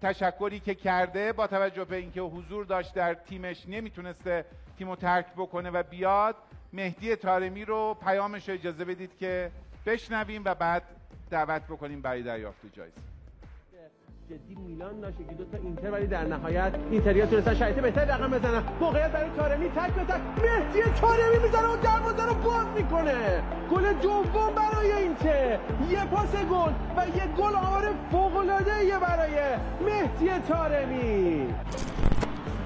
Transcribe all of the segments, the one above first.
تشکری که کرده با توجه به اینکه حضور داشت در تیمش نمیتونسته تیمو ترک بکنه و بیاد. مهدی طارمی رو پیامش رو اجازه بدید که بشنویم و بعد دعوت بکنیم برای دریافت جایزه. جدی میلان داشته که 2 تا اینتر، ولی در نهایت اینتریا تونستن شرایط بهتری رقم بزنن. موقعیت برای طارمی، تک به تک مهدی طارمی میزنه و دروازه رو باز میکنه. گل دوم برای اینتر، یه پاس گل و یه گل آمار فوق‌العاده‌ای برای مهدی طارمی.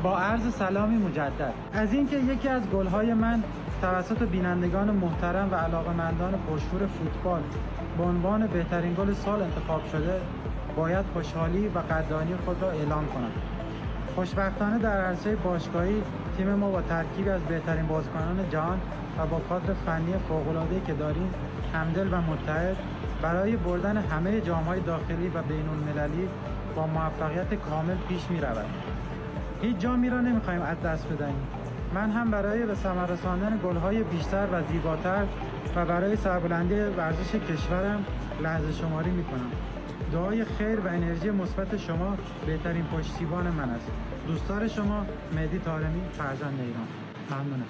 با عرض سلامی مجدد از اینکه یکی از گل‌های من توسط بینندگان محترم و علاقه‌مندان پرشور فوتبال به عنوان بهترین گل سال انتخاب شده، باید خوشحالی و قدردانی خود را اعلام کنم. خوشبختانه در عرصه باشگاهی تیم ما با ترکیبی از بهترین بازیکنان جهان و با کادر فنی فوق‌العاده‌ای که داریم همدل و متحد برای بردن همه جام‌های داخلی و بین‌المللی با موفقیت کامل پیش می‌رود. هیچ جامی را نمی‌خوایم از دست بدهیم. من هم برای به ثمر رساندن گل‌های بیشتر و زیباتر و برای سربلندی ورزش کشورم لحظه شماری می‌کنم. دعای خیر و انرژی مثبت شما بهترین پشتیبان من است. دوستدار شما، مهدی طارمی، فرزند ایران. ممنونم.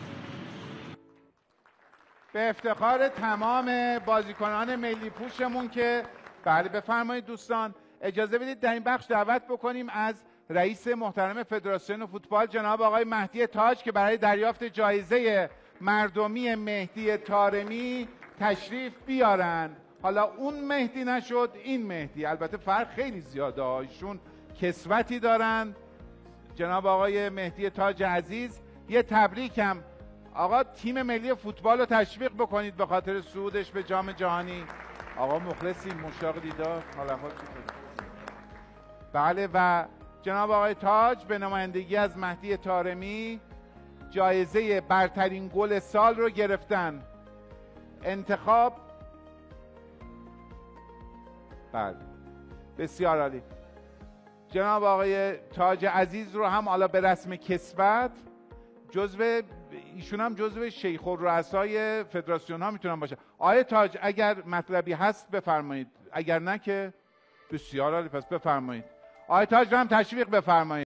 به افتخار تمام بازیکنان ملی پوشمون که بله بفرمایید دوستان، اجازه بدید در این بخش دعوت بکنیم از رئیس محترم فدراسیون فوتبال جناب آقای مهدی تاج که برای دریافت جایزه مردمی مهدی طارمی تشریف بیارن. حالا اون مهدی نشد، این مهدی، البته فرق خیلی زیاده، ایشون کسوتی دارن. جناب آقای مهدی تاج عزیز، یه تبریک هم آقا تیم ملی فوتبال رو تشویق بکنید به خاطر صعودش به جام جهانی. آقا مخلصی، مشتاق دیدار، حال احوال چطوره؟ بله، و جناب آقای تاج به نمایندگی از مهدی طارمی جایزه برترین گل سال رو گرفتن. انتخاب بله بسیار عالی. جناب آقای تاج عزیز رو هم حالا به رسم کسوت ایشون هم جزو شیخ الرؤسای فدراسیون ها میتونن باشه. آقای تاج اگر مطلبی هست بفرمایید، اگر نه که بسیار عالی، پس بفرمایید. آقای تاج رو هم تشویق بفرمایید.